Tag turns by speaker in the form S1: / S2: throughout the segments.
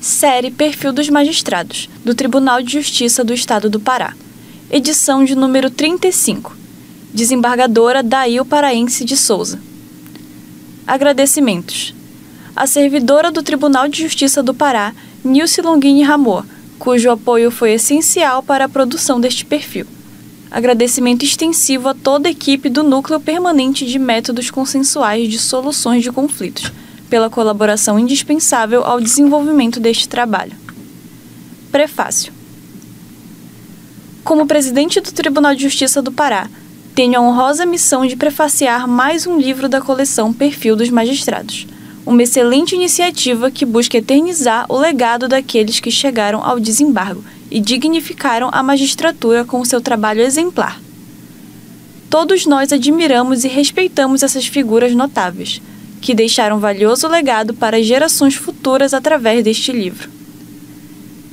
S1: Série Perfil dos Magistrados, do Tribunal de Justiça do Estado do Pará. Edição de número 35. Desembargadora Dail Paraense de Souza. Agradecimentos. A servidora do Tribunal de Justiça do Pará, Nilce Longini Ramor, cujo apoio foi essencial para a produção deste perfil. Agradecimento extensivo a toda a equipe do Núcleo Permanente de Métodos Consensuais de Soluções de Conflitos, pela colaboração indispensável ao desenvolvimento deste trabalho. Prefácio. Como presidente do Tribunal de Justiça do Pará, tenho a honrosa missão de prefaciar mais um livro da coleção Perfil dos Magistrados, uma excelente iniciativa que busca eternizar o legado daqueles que chegaram ao desembargo e dignificaram a magistratura com o seu trabalho exemplar. Todos nós admiramos e respeitamos essas figuras notáveis, que deixaram valioso legado para as gerações futuras através deste livro.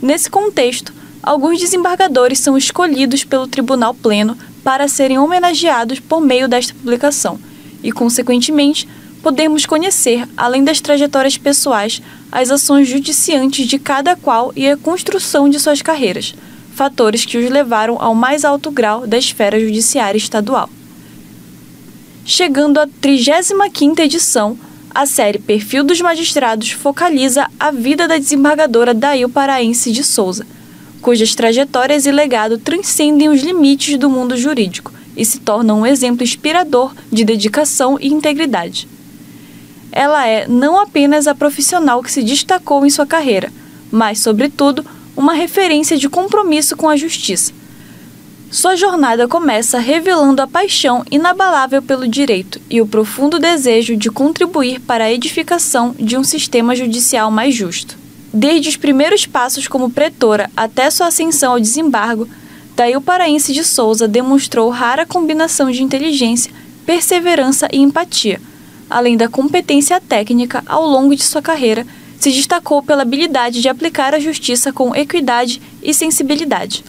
S1: Nesse contexto, alguns desembargadores são escolhidos pelo Tribunal Pleno para serem homenageados por meio desta publicação e, consequentemente, podemos conhecer, além das trajetórias pessoais, as ações judiciantes de cada qual e a construção de suas carreiras, fatores que os levaram ao mais alto grau da esfera judiciária estadual. Chegando à 35ª edição, a série Perfil dos Magistrados focaliza a vida da desembargadora Dail Paraense de Souza, cujas trajetórias e legado transcendem os limites do mundo jurídico e se tornam um exemplo inspirador de dedicação e integridade. Ela é não apenas a profissional que se destacou em sua carreira, mas, sobretudo, uma referência de compromisso com a justiça. Sua jornada começa revelando a paixão inabalável pelo direito e o profundo desejo de contribuir para a edificação de um sistema judicial mais justo. Desde os primeiros passos como pretora até sua ascensão ao desembargo, Dail Paraense de Souza demonstrou rara combinação de inteligência, perseverança e empatia. Além da competência técnica, ao longo de sua carreira, se destacou pela habilidade de aplicar a justiça com equidade e sensibilidade.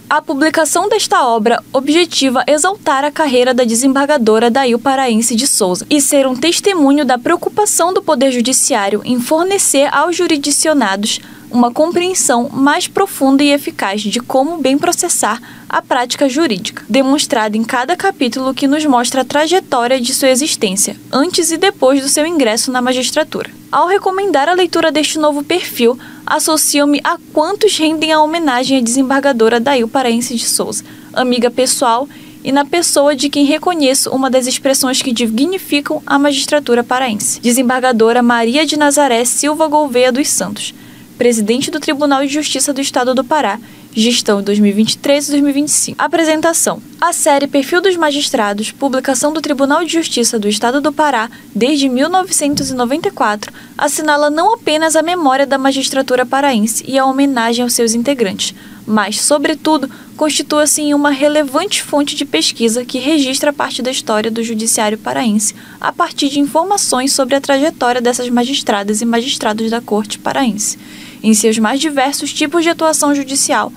S1: A publicação desta obra objetiva exaltar a carreira da desembargadora Dail Paraense de Souza e ser um testemunho da preocupação do Poder Judiciário em fornecer aos jurisdicionados uma compreensão mais profunda e eficaz de como bem processar a prática jurídica, demonstrada em cada capítulo que nos mostra a trajetória de sua existência, antes e depois do seu ingresso na magistratura. Ao recomendar a leitura deste novo perfil, associo-me a quantos rendem a homenagem à desembargadora Dail Paraense de Souza, amiga pessoal e na pessoa de quem reconheço uma das expressões que dignificam a magistratura paraense. Desembargadora Maria de Nazaré Silva Gouveia dos Santos, presidente do Tribunal de Justiça do Estado do Pará, gestão 2023 e 2025. Apresentação. A série Perfil dos Magistrados, publicação do Tribunal de Justiça do Estado do Pará desde 1994, assinala não apenas a memória da magistratura paraense e a homenagem aos seus integrantes, mas, sobretudo, constitua-se em uma relevante fonte de pesquisa que registra parte da história do judiciário paraense a partir de informações sobre a trajetória dessas magistradas e magistrados da Corte paraense, em seus mais diversos tipos de atuação judicial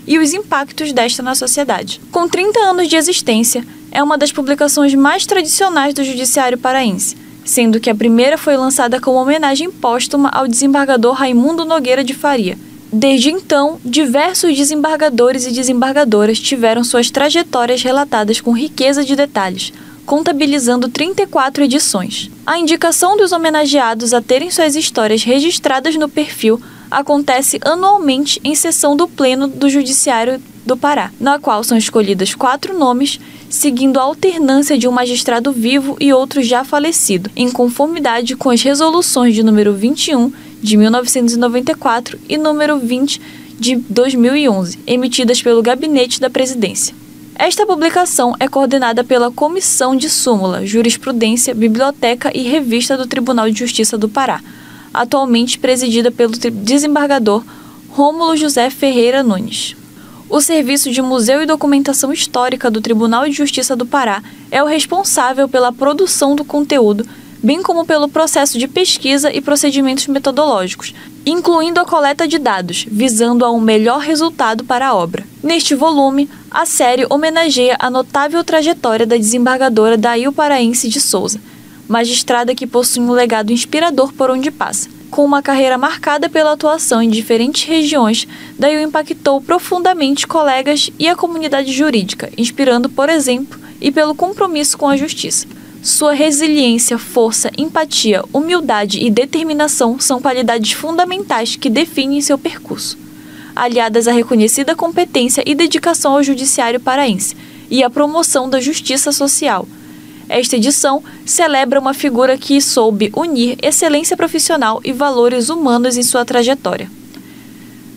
S1: e os impactos desta na sociedade. Com 30 anos de existência, é uma das publicações mais tradicionais do judiciário paraense, sendo que a primeira foi lançada como homenagem póstuma ao desembargador Raimundo Nogueira de Faria. Desde então, diversos desembargadores e desembargadoras tiveram suas trajetórias relatadas com riqueza de detalhes, contabilizando 34 edições. A indicação dos homenageados a terem suas histórias registradas no perfil acontece anualmente em sessão do Pleno do Judiciário do Pará, na qual são escolhidas 4 nomes, seguindo a alternância de um magistrado vivo e outro já falecido, em conformidade com as resoluções de número 21, de 1994 e número 20, de 2011, emitidas pelo Gabinete da Presidência. Esta publicação é coordenada pela Comissão de Súmula, Jurisprudência, Biblioteca e Revista do Tribunal de Justiça do Pará, atualmente presidida pelo desembargador Rômulo José Ferreira Nunes. O Serviço de Museu e Documentação Histórica do Tribunal de Justiça do Pará é o responsável pela produção do conteúdo, bem como pelo processo de pesquisa e procedimentos metodológicos, incluindo a coleta de dados, visando a um melhor resultado para a obra. Neste volume, a série homenageia a notável trajetória da desembargadora Dail Paraense de Souza, magistrada que possui um legado inspirador por onde passa, Com uma carreira marcada pela atuação em diferentes regiões, Dail impactou profundamente colegas e a comunidade jurídica, inspirando, por exemplo, e pelo compromisso com a justiça. Sua resiliência, força, empatia, humildade e determinação são qualidades fundamentais que definem seu percurso, aliadas à reconhecida competência e dedicação ao judiciário paraense e à promoção da justiça social. Esta edição celebra uma figura que soube unir excelência profissional e valores humanos em sua trajetória.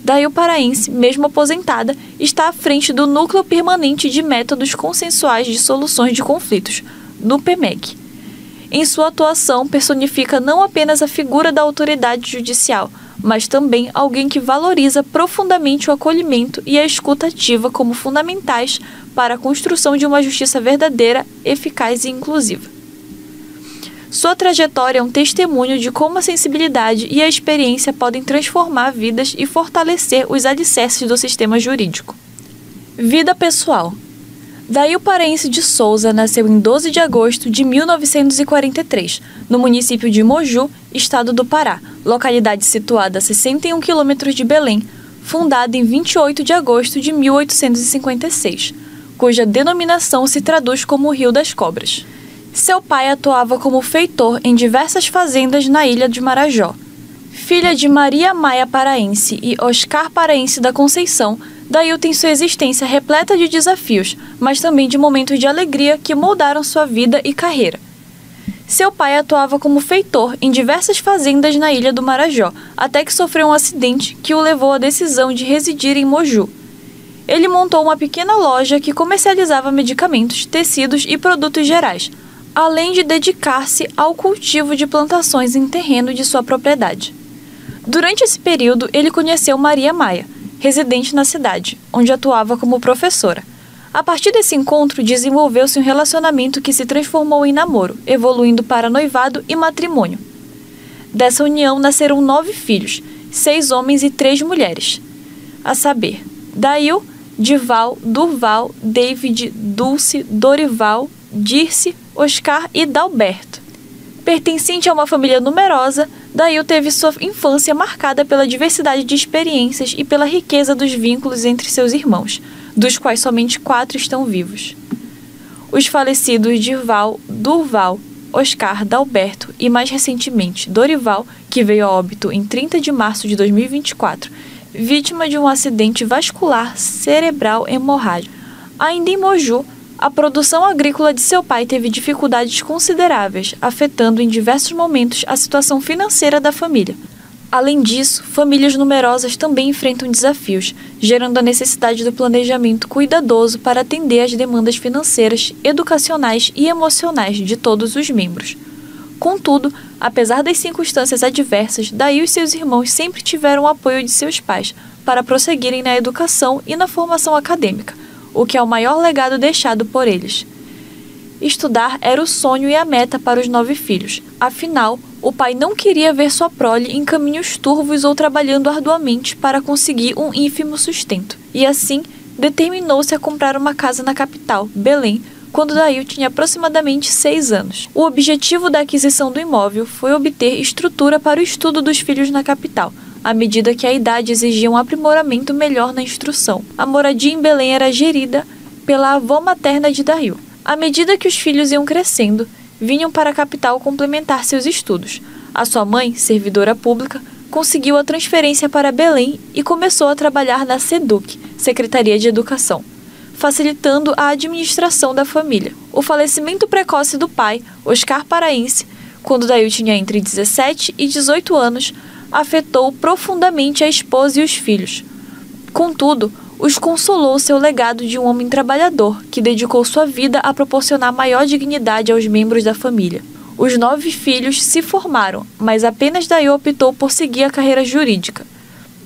S1: Dail paraense, mesmo aposentada, está à frente do Núcleo Permanente de Métodos Consensuais de Soluções de Conflitos, no PEMEC. Em sua atuação, personifica não apenas a figura da autoridade judicial, mas também alguém que valoriza profundamente o acolhimento e a escuta ativa como fundamentais para a construção de uma justiça verdadeira, eficaz e inclusiva. Sua trajetória é um testemunho de como a sensibilidade e a experiência podem transformar vidas e fortalecer os alicerces do sistema jurídico. Vida pessoal. Dail Paraense de Souza nasceu em 12 de agosto de 1943, no município de Moju, estado do Pará, localidade situada a 61 quilômetros de Belém, fundada em 28 de agosto de 1856, cuja denominação se traduz como Rio das Cobras. Seu pai atuava como feitor em diversas fazendas na ilha de Marajó. Filha de Maria Maia Paraense e Oscar Paraense da Conceição, Dail tem sua existência repleta de desafios, mas também de momentos de alegria que moldaram sua vida e carreira. Seu pai atuava como feitor em diversas fazendas na ilha do Marajó, até que sofreu um acidente que o levou à decisão de residir em Moju. Ele montou uma pequena loja que comercializava medicamentos, tecidos e produtos gerais, além de dedicar-se ao cultivo de plantações em terreno de sua propriedade. Durante esse período, ele conheceu Maria Maia, residente na cidade, onde atuava como professora. A partir desse encontro, desenvolveu-se um relacionamento que se transformou em namoro, evoluindo para noivado e matrimônio. Dessa união nasceram 9 filhos, 6 homens e 3 mulheres, a saber, Dail, Dival, Durval, David, Dulce, Dorival, Dirce, Oscar e Dalberto. Pertencente a uma família numerosa, Dail teve sua infância marcada pela diversidade de experiências e pela riqueza dos vínculos entre seus irmãos, dos quais somente 4 estão vivos. Os falecidos Dival, Durval, Oscar, Dalberto e, mais recentemente, Dorival, que veio a óbito em 30 de março de 2024, vítima de um acidente vascular cerebral hemorrágico. Ainda em Moju, a produção agrícola de seu pai teve dificuldades consideráveis, afetando em diversos momentos a situação financeira da família. Além disso, famílias numerosas também enfrentam desafios, gerando a necessidade do planejamento cuidadoso para atender às demandas financeiras, educacionais e emocionais de todos os membros. Contudo, apesar das circunstâncias adversas, Dail e seus irmãos sempre tiveram o apoio de seus pais para prosseguirem na educação e na formação acadêmica, o que é o maior legado deixado por eles. Estudar era o sonho e a meta para os 9 filhos. Afinal, o pai não queria ver sua prole em caminhos turvos ou trabalhando arduamente para conseguir um ínfimo sustento. E assim, determinou-se a comprar uma casa na capital, Belém, quando Dail tinha aproximadamente 6 anos. O objetivo da aquisição do imóvel foi obter estrutura para o estudo dos filhos na capital, à medida que a idade exigia um aprimoramento melhor na instrução. A moradia em Belém era gerida pela avó materna de Dail. À medida que os filhos iam crescendo, vinham para a capital complementar seus estudos. A sua mãe, servidora pública, conseguiu a transferência para Belém e começou a trabalhar na SEDUC, Secretaria de Educação, facilitando a administração da família. O falecimento precoce do pai, Oscar Paraense, quando Dail tinha entre 17 e 18 anos, afetou profundamente a esposa e os filhos. Contudo, os consolou seu legado de um homem trabalhador, que dedicou sua vida a proporcionar maior dignidade aos membros da família. Os 9 filhos se formaram, mas apenas Dail optou por seguir a carreira jurídica.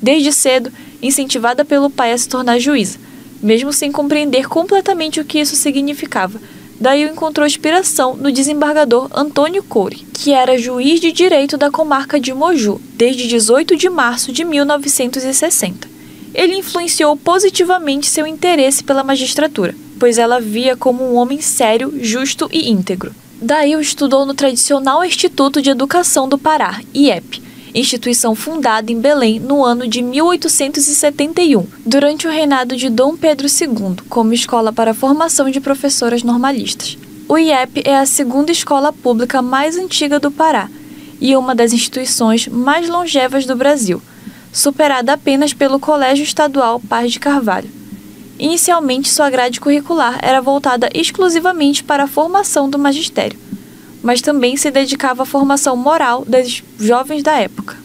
S1: Desde cedo, incentivada pelo pai a se tornar juíza, mesmo sem compreender completamente o que isso significava, Dail encontrou inspiração no desembargador Antônio Coure, que era juiz de direito da comarca de Moju desde 18 de março de 1960. Ele influenciou positivamente seu interesse pela magistratura, pois ela via como um homem sério, justo e íntegro. Dail estudou no tradicional Instituto de Educação do Pará, IEP, instituição fundada em Belém no ano de 1871, durante o reinado de Dom Pedro II, como escola para a formação de professoras normalistas. O IEP é a segunda escola pública mais antiga do Pará e uma das instituições mais longevas do Brasil, superada apenas pelo Colégio Estadual Paz de Carvalho. Inicialmente, sua grade curricular era voltada exclusivamente para a formação do magistério, mas também se dedicava à formação moral das jovens da época.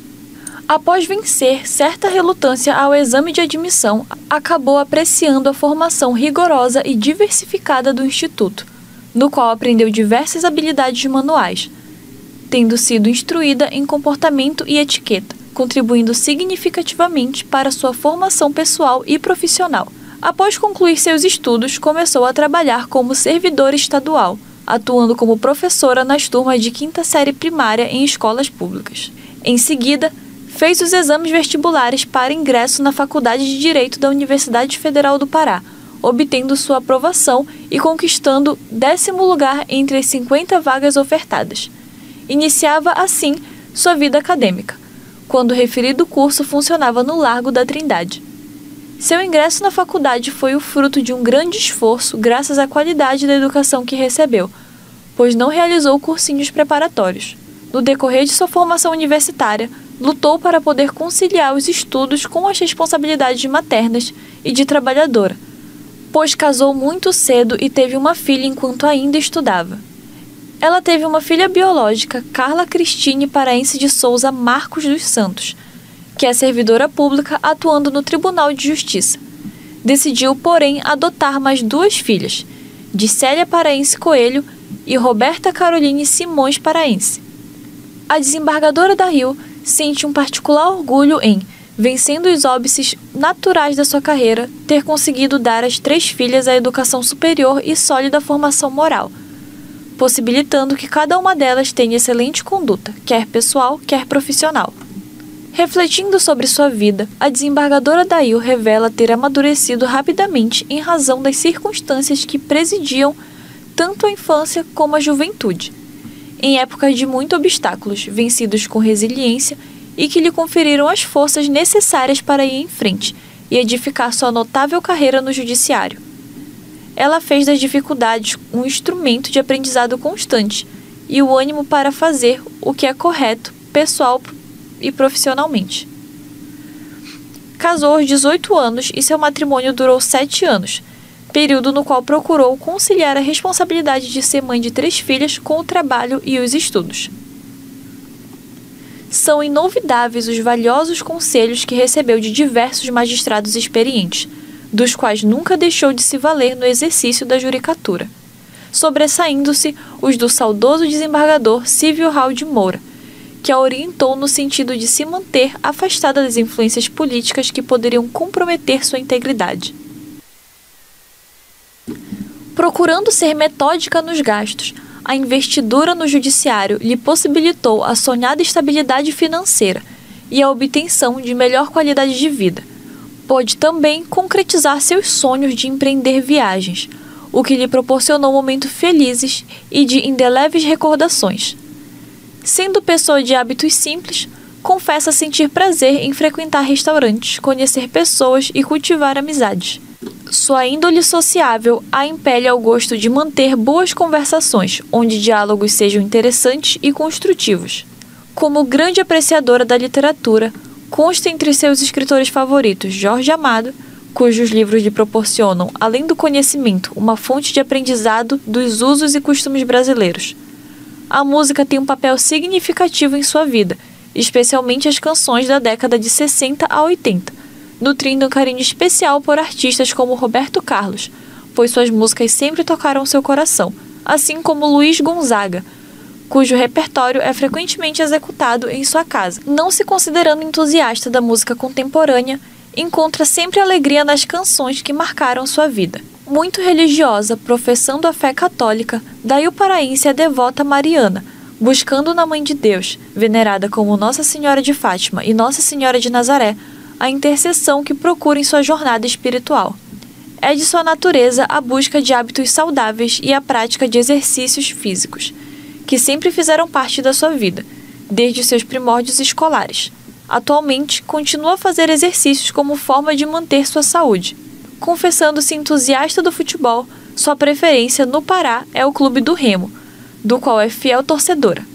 S1: Após vencer certa relutância ao exame de admissão, acabou apreciando a formação rigorosa e diversificada do Instituto, no qual aprendeu diversas habilidades manuais, tendo sido instruída em comportamento e etiqueta, contribuindo significativamente para sua formação pessoal e profissional. Após concluir seus estudos, começou a trabalhar como servidora estadual, atuando como professora nas turmas de 5ª série primária em escolas públicas. Em seguida, fez os exames vestibulares para ingresso na Faculdade de Direito da Universidade Federal do Pará, obtendo sua aprovação e conquistando 10º lugar entre as 50 vagas ofertadas. Iniciava, assim, sua vida acadêmica, quando o referido curso funcionava no Largo da Trindade. Seu ingresso na faculdade foi o fruto de um grande esforço graças à qualidade da educação que recebeu, pois não realizou cursinhos preparatórios. No decorrer de sua formação universitária, lutou para poder conciliar os estudos com as responsabilidades maternas e de trabalhadora, pois casou muito cedo e teve uma filha enquanto ainda estudava. Ela teve uma filha biológica, Carla Cristine Paraense de Souza Marcos dos Santos, que é servidora pública atuando no Tribunal de Justiça. Decidiu, porém, adotar mais 2 filhas, de Célia Paraense Coelho e Roberta Caroline Simões Paraense. A desembargadora da Rio sente um particular orgulho em, vencendo os óbices naturais da sua carreira, ter conseguido dar às 3 filhas a educação superior e sólida formação moral, possibilitando que cada uma delas tenha excelente conduta, quer pessoal, quer profissional. Refletindo sobre sua vida, a desembargadora Dail revela ter amadurecido rapidamente em razão das circunstâncias que presidiam tanto a infância como a juventude, em épocas de muitos obstáculos, vencidos com resiliência e que lhe conferiram as forças necessárias para ir em frente e edificar sua notável carreira no judiciário. Ela fez das dificuldades um instrumento de aprendizado constante e o ânimo para fazer o que é correto, pessoal e profissionalmente. Casou aos 18 anos e seu matrimônio durou 7 anos, período no qual procurou conciliar a responsabilidade de ser mãe de 3 filhas com o trabalho e os estudos. São inolvidáveis os valiosos conselhos que recebeu de diversos magistrados experientes, dos quais nunca deixou de se valer no exercício da juricatura, sobressaindo-se os do saudoso desembargador Cívio Raul de Moura, que a orientou no sentido de se manter afastada das influências políticas que poderiam comprometer sua integridade. Procurando ser metódica nos gastos, a investidura no judiciário lhe possibilitou a sonhada estabilidade financeira e a obtenção de melhor qualidade de vida. Pôde também concretizar seus sonhos de empreender viagens, o que lhe proporcionou momentos felizes e de indeléveis recordações. Sendo pessoa de hábitos simples, confessa sentir prazer em frequentar restaurantes, conhecer pessoas e cultivar amizades. Sua índole sociável a impele ao gosto de manter boas conversações, onde diálogos sejam interessantes e construtivos. Como grande apreciadora da literatura, consta entre seus escritores favoritos Jorge Amado, cujos livros lhe proporcionam, além do conhecimento, uma fonte de aprendizado dos usos e costumes brasileiros. A música tem um papel significativo em sua vida, especialmente as canções da década de 60 a 80, nutrindo um carinho especial por artistas como Roberto Carlos, pois suas músicas sempre tocaram seu coração, assim como Luiz Gonzaga, cujo repertório é frequentemente executado em sua casa. Não se considerando entusiasta da música contemporânea, encontra sempre alegria nas canções que marcaram sua vida. Muito religiosa, professando a fé católica, Dail Paraense é devota mariana, buscando na Mãe de Deus, venerada como Nossa Senhora de Fátima e Nossa Senhora de Nazaré, a intercessão que procura em sua jornada espiritual. É de sua natureza a busca de hábitos saudáveis e a prática de exercícios físicos, que sempre fizeram parte da sua vida, desde seus primórdios escolares. Atualmente, continua a fazer exercícios como forma de manter sua saúde. Confessando-se entusiasta do futebol, sua preferência no Pará é o Clube do Remo, do qual é fiel torcedora.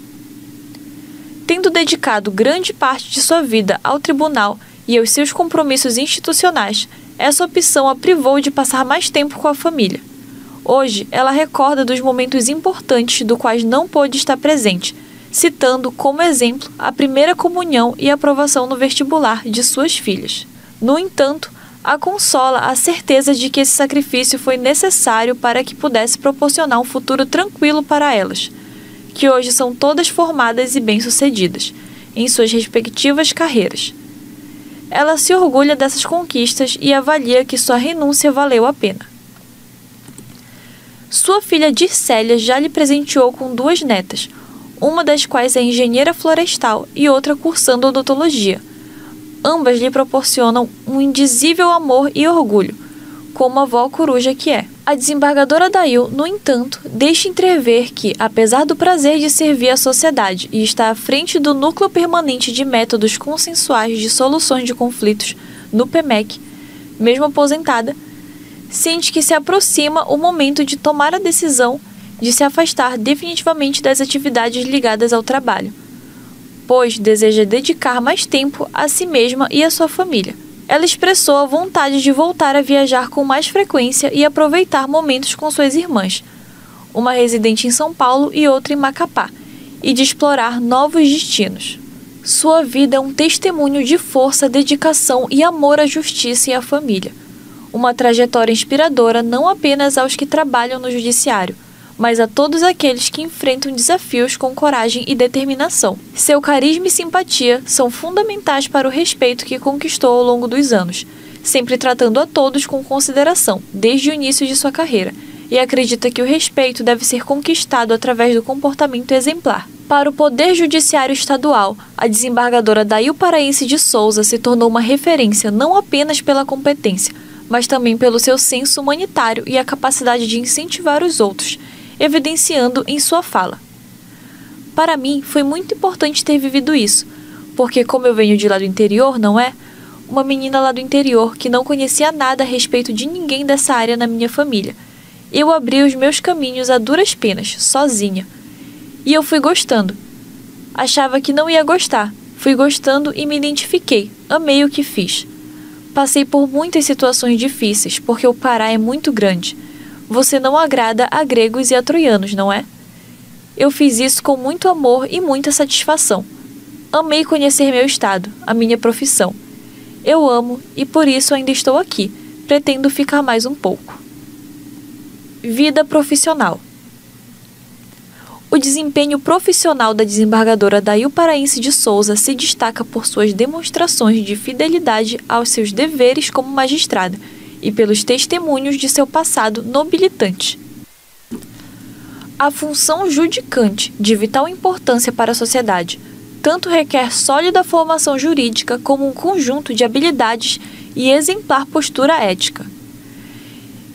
S1: Tendo dedicado grande parte de sua vida ao tribunal e aos seus compromissos institucionais, essa opção a privou de passar mais tempo com a família. Hoje, ela recorda dos momentos importantes do quais não pôde estar presente, citando como exemplo a primeira comunhão e aprovação no vestibular de suas filhas. No entanto, a consola a certeza de que esse sacrifício foi necessário para que pudesse proporcionar um futuro tranquilo para elas, que hoje são todas formadas e bem-sucedidas em suas respectivas carreiras. Ela se orgulha dessas conquistas e avalia que sua renúncia valeu a pena. Sua filha Dircélia já lhe presenteou com 2 netas, uma das quais é engenheira florestal e outra cursando odontologia. Ambas lhe proporcionam um indizível amor e orgulho, como a avó coruja que é. A desembargadora Dail, no entanto, deixa entrever que, apesar do prazer de servir à sociedade e estar à frente do Núcleo Permanente de Métodos Consensuais de Soluções de Conflitos, no PMEC, mesmo aposentada, sente que se aproxima o momento de tomar a decisão de se afastar definitivamente das atividades ligadas ao trabalho, pois deseja dedicar mais tempo a si mesma e à sua família. Ela expressou a vontade de voltar a viajar com mais frequência e aproveitar momentos com suas irmãs, uma residente em São Paulo e outra em Macapá, e de explorar novos destinos. Sua vida é um testemunho de força, dedicação e amor à justiça e à família. Uma trajetória inspiradora não apenas aos que trabalham no judiciário, mas a todos aqueles que enfrentam desafios com coragem e determinação. Seu carisma e simpatia são fundamentais para o respeito que conquistou ao longo dos anos, sempre tratando a todos com consideração, desde o início de sua carreira, e acredita que o respeito deve ser conquistado através do comportamento exemplar. Para o Poder Judiciário Estadual, a desembargadora Dail Paraense de Souza se tornou uma referência não apenas pela competência, mas também pelo seu senso humanitário e a capacidade de incentivar os outros, evidenciando em sua fala. Para mim, foi muito importante ter vivido isso, porque como eu venho de lá do interior, não é? Uma menina lá do interior que não conhecia nada a respeito de ninguém dessa área na minha família. Eu abri os meus caminhos a duras penas, sozinha. E eu fui gostando. Achava que não ia gostar. Fui gostando e me identifiquei. Amei o que fiz. Passei por muitas situações difíceis, porque o Pará é muito grande. Você não agrada a gregos e a troianos, não é? Eu fiz isso com muito amor e muita satisfação. Amei conhecer meu estado, a minha profissão. Eu amo e por isso ainda estou aqui. Pretendo ficar mais um pouco. Vida profissional. O desempenho profissional da desembargadora Dail Paraense de Souza se destaca por suas demonstrações de fidelidade aos seus deveres como magistrada e pelos testemunhos de seu passado nobilitante. A função judicante, de vital importância para a sociedade, tanto requer sólida formação jurídica como um conjunto de habilidades e exemplar postura ética.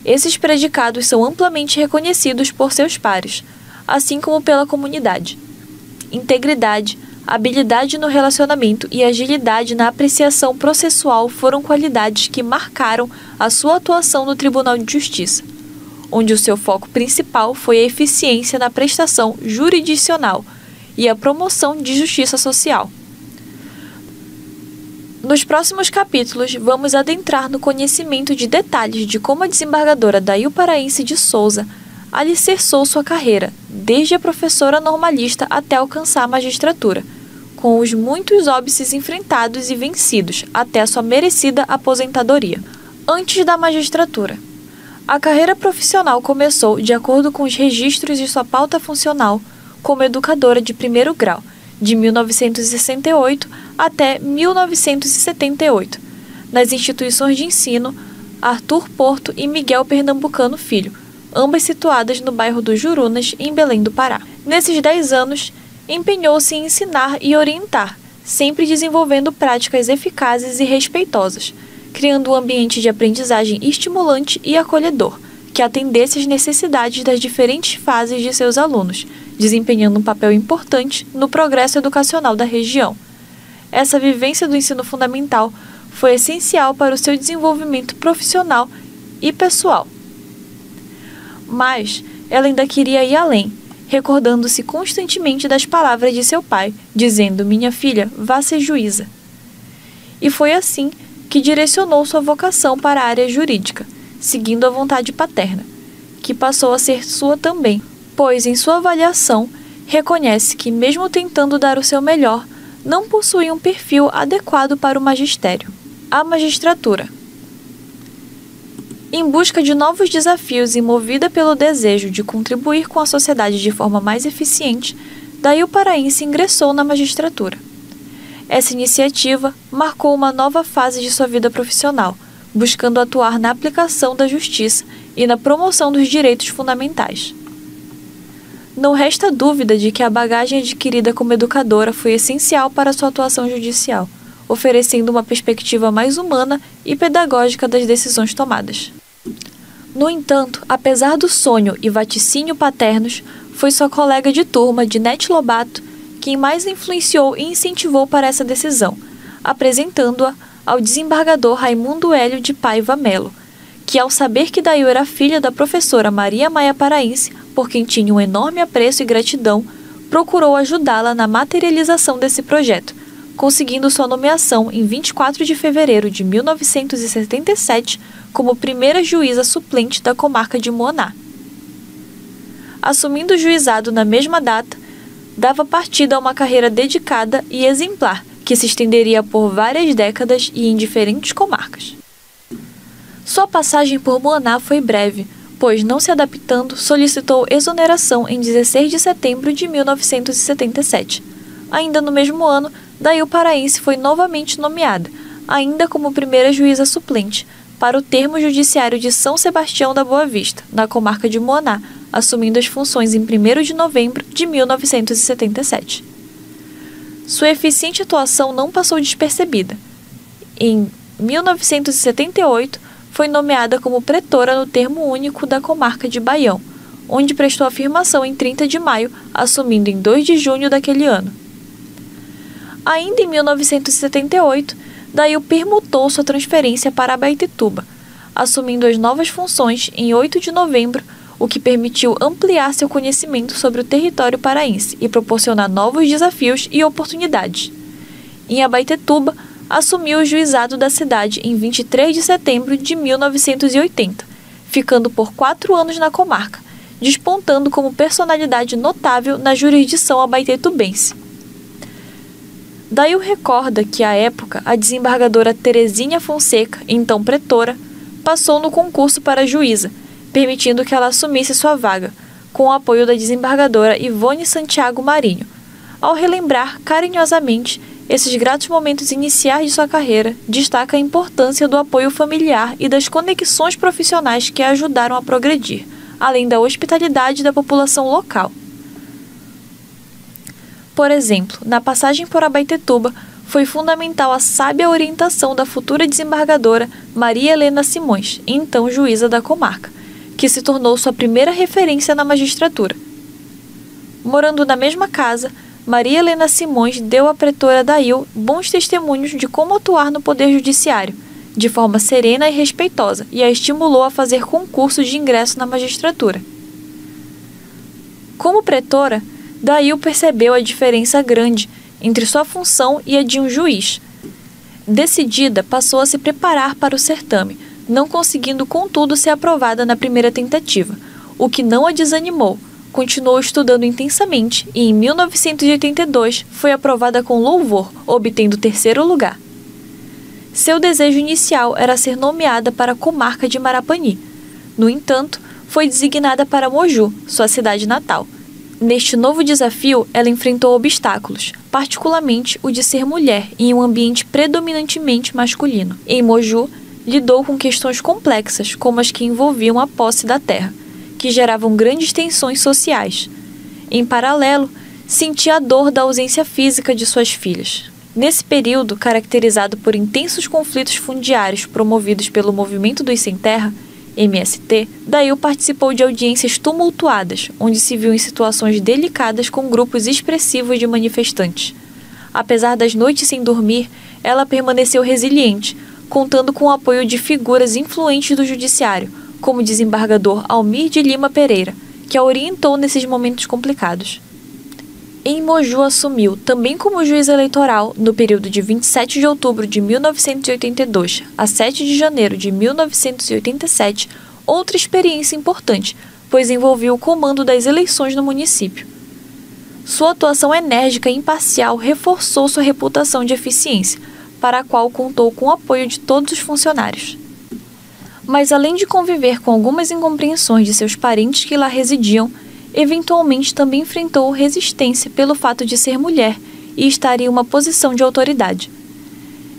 S1: Esses predicados são amplamente reconhecidos por seus pares, assim como pela comunidade. Integridade, habilidade no relacionamento e agilidade na apreciação processual foram qualidades que marcaram a sua atuação no Tribunal de Justiça, onde o seu foco principal foi a eficiência na prestação jurisdicional e a promoção de justiça social. Nos próximos capítulos, vamos adentrar no conhecimento de detalhes de como a desembargadora Dail Paraense de Souza alicerçou sua carreira, desde a professora normalista até alcançar a magistratura, com os muitos óbices enfrentados e vencidos até a sua merecida aposentadoria. Antes da magistratura, a carreira profissional começou, de acordo com os registros de sua pauta funcional, como educadora de primeiro grau, de 1968 até 1978, nas instituições de ensino Arthur Porto e Miguel Pernambucano Filho, ambas situadas no bairro dos Jurunas, em Belém do Pará. Nesses 10 anos, empenhou-se em ensinar e orientar, sempre desenvolvendo práticas eficazes e respeitosas, criando um ambiente de aprendizagem estimulante e acolhedor, que atendesse às necessidades das diferentes fases de seus alunos, desempenhando um papel importante no progresso educacional da região. Essa vivência do ensino fundamental foi essencial para o seu desenvolvimento profissional e pessoal. Mas ela ainda queria ir além, recordando-se constantemente das palavras de seu pai, dizendo: "Minha filha, vá ser juíza." E foi assim que direcionou sua vocação para a área jurídica, seguindo a vontade paterna, que passou a ser sua também, pois em sua avaliação reconhece que, mesmo tentando dar o seu melhor, não possui um perfil adequado para o magistério. A magistratura. Em busca de novos desafios e movida pelo desejo de contribuir com a sociedade de forma mais eficiente, daí o paraense ingressou na magistratura. Essa iniciativa marcou uma nova fase de sua vida profissional, buscando atuar na aplicação da justiça e na promoção dos direitos fundamentais. Não resta dúvida de que a bagagem adquirida como educadora foi essencial para sua atuação judicial, oferecendo uma perspectiva mais humana e pedagógica das decisões tomadas. No entanto, apesar do sonho e vaticínio paternos, foi sua colega de turma, Dinete Lobato, quem mais influenciou e incentivou para essa decisão, apresentando-a ao desembargador Raimundo Hélio de Paiva Melo, que, ao saber que Dail era filha da professora Maria Maia Paraense, por quem tinha um enorme apreço e gratidão, procurou ajudá-la na materialização desse projeto, conseguindo sua nomeação em 24 de fevereiro de 1977 como primeira juíza suplente da comarca de Moaná. Assumindo o juizado na mesma data, dava partida a uma carreira dedicada e exemplar, que se estenderia por várias décadas e em diferentes comarcas. Sua passagem por Moaná foi breve, pois, não se adaptando, solicitou exoneração em 16 de setembro de 1977. Ainda no mesmo ano, Dail Paraense foi novamente nomeada, ainda como primeira juíza suplente, para o termo judiciário de São Sebastião da Boa Vista, na comarca de Moaná, assumindo as funções em 1º de novembro de 1977. Sua eficiente atuação não passou despercebida. Em 1978, foi nomeada como pretora no termo único da comarca de Baião, onde prestou afirmação em 30 de maio, assumindo em 2 de junho daquele ano. Ainda em 1978, Dail permutou sua transferência para Abaetetuba, assumindo as novas funções em 8 de novembro, o que permitiu ampliar seu conhecimento sobre o território paraense e proporcionar novos desafios e oportunidades. Em Abaetetuba, assumiu o juizado da cidade em 23 de setembro de 1980, ficando por 4 anos na comarca, despontando como personalidade notável na jurisdição abaetetubense. Dail recorda que, à época, a desembargadora Terezinha Fonseca, então pretora, passou no concurso para juíza, permitindo que ela assumisse sua vaga, com o apoio da desembargadora Ivone Santiago Marinho. Ao relembrar carinhosamente esses gratos momentos iniciais de sua carreira, destaca a importância do apoio familiar e das conexões profissionais que a ajudaram a progredir, além da hospitalidade da população local. Por exemplo, na passagem por Abaetetuba, foi fundamental a sábia orientação da futura desembargadora Maria Helena Simões, então juíza da comarca, que se tornou sua primeira referência na magistratura. Morando na mesma casa, Maria Helena Simões deu à pretora Dail bons testemunhos de como atuar no poder judiciário, de forma serena e respeitosa, e a estimulou a fazer concursos de ingresso na magistratura. Como pretora, Dail percebeu a diferença grande entre sua função e a de um juiz. Decidida, passou a se preparar para o certame, não conseguindo, contudo, ser aprovada na primeira tentativa, o que não a desanimou. Continuou estudando intensamente e, em 1982, foi aprovada com louvor, obtendo o 3º lugar. Seu desejo inicial era ser nomeada para a comarca de Marapani. No entanto, foi designada para Moju, sua cidade natal. Neste novo desafio, ela enfrentou obstáculos, particularmente o de ser mulher em um ambiente predominantemente masculino. Em Moju, lidou com questões complexas, como as que envolviam a posse da terra, que geravam grandes tensões sociais. Em paralelo, sentia a dor da ausência física de suas filhas. Nesse período, caracterizado por intensos conflitos fundiários promovidos pelo movimento dos sem terra, MST, Dail participou de audiências tumultuadas, onde se viu em situações delicadas com grupos expressivos de manifestantes. Apesar das noites sem dormir, ela permaneceu resiliente, contando com o apoio de figuras influentes do judiciário, como o desembargador Almir de Lima Pereira, que a orientou nesses momentos complicados. Em Moju assumiu, também como juiz eleitoral, no período de 27 de outubro de 1982 a 7 de janeiro de 1987, outra experiência importante, pois envolvia o comando das eleições no município. Sua atuação enérgica e imparcial reforçou sua reputação de eficiência, para a qual contou com o apoio de todos os funcionários. Mas além de conviver com algumas incompreensões de seus parentes que lá residiam, eventualmente também enfrentou resistência pelo fato de ser mulher e estar em uma posição de autoridade.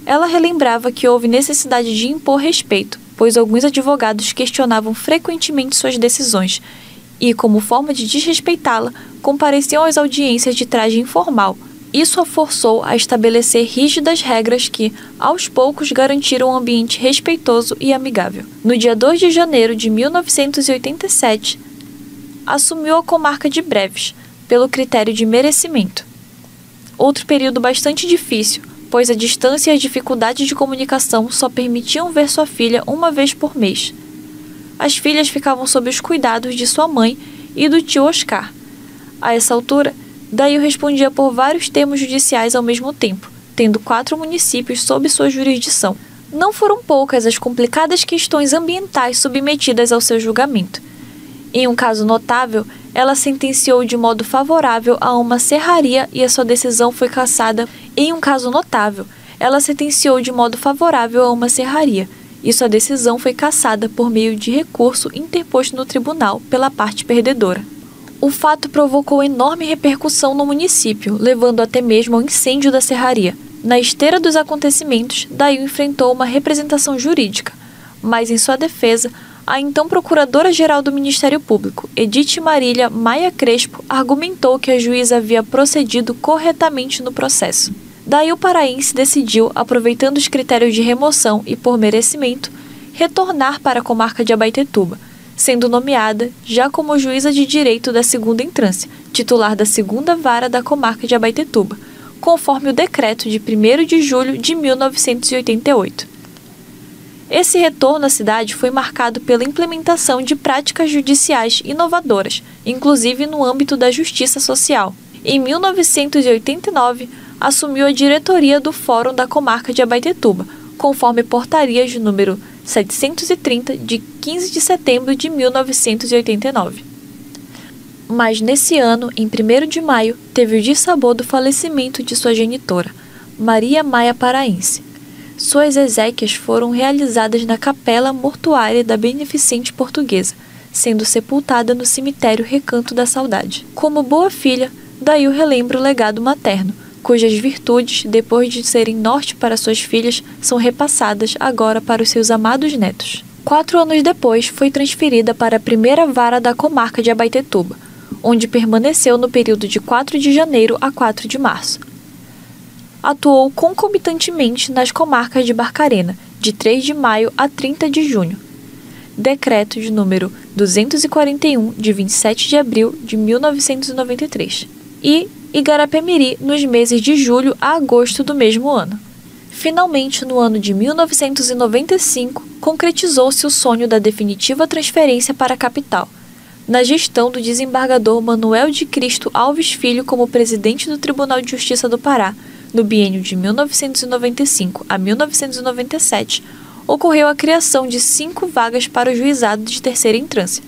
S1: Ela relembrava que houve necessidade de impor respeito, pois alguns advogados questionavam frequentemente suas decisões e, como forma de desrespeitá-la, compareciam às audiências de traje informal. Isso a forçou a estabelecer rígidas regras que, aos poucos, garantiram um ambiente respeitoso e amigável. No dia 2 de janeiro de 1987, assumiu a comarca de Breves, pelo critério de merecimento. Outro período bastante difícil, pois a distância e as dificuldades de comunicação só permitiam ver sua filha uma vez por mês. As filhas ficavam sob os cuidados de sua mãe e do tio Oscar. A essa altura, Dail respondia por vários termos judiciais ao mesmo tempo, tendo 4 municípios sob sua jurisdição. Não foram poucas as complicadas questões ambientais submetidas ao seu julgamento. Em um caso notável, ela sentenciou de modo favorável a uma serraria e a sua decisão foi cassada. Em um caso notável, ela sentenciou de modo favorável a uma serraria e sua decisão foi cassada por meio de recurso interposto no tribunal pela parte perdedora. O fato provocou enorme repercussão no município, levando até mesmo ao incêndio da serraria. Na esteira dos acontecimentos, Dail enfrentou uma representação jurídica, mas em sua defesa, a então Procuradora-Geral do Ministério Público, Edith Marília Maia Crespo, argumentou que a juíza havia procedido corretamente no processo. Daí o paraense decidiu, aproveitando os critérios de remoção e por merecimento, retornar para a comarca de Abaetetuba, sendo nomeada já como juíza de direito da segunda entrância, titular da segunda vara da comarca de Abaetetuba, conforme o decreto de 1º de julho de 1988. Esse retorno à cidade foi marcado pela implementação de práticas judiciais inovadoras, inclusive no âmbito da justiça social. Em 1989, assumiu a diretoria do Fórum da Comarca de Abaetetuba, conforme portaria de número 730, de 15 de setembro de 1989. Mas nesse ano, em 1º de maio, teve o dissabor do falecimento de sua genitora, Maria Maia Paraense. Suas exéquias foram realizadas na capela mortuária da Beneficente Portuguesa, sendo sepultada no cemitério Recanto da Saudade. Como boa filha, Dail relembra o legado materno, cujas virtudes, depois de serem norte para suas filhas, são repassadas agora para os seus amados netos. 4 anos depois, foi transferida para a primeira vara da comarca de Abaetetuba, onde permaneceu no período de 4 de janeiro a 4 de março. Atuou concomitantemente nas comarcas de Barcarena, de 3 de maio a 30 de junho. Decreto de número 241, de 27 de abril de 1993. E Igarapé-Miri, nos meses de julho a agosto do mesmo ano. Finalmente, no ano de 1995, concretizou-se o sonho da definitiva transferência para a capital, na gestão do desembargador Manuel de Cristo Alves Filho como presidente do Tribunal de Justiça do Pará. No biênio de 1995 a 1997, ocorreu a criação de 5 vagas para o juizado de terceira entrância,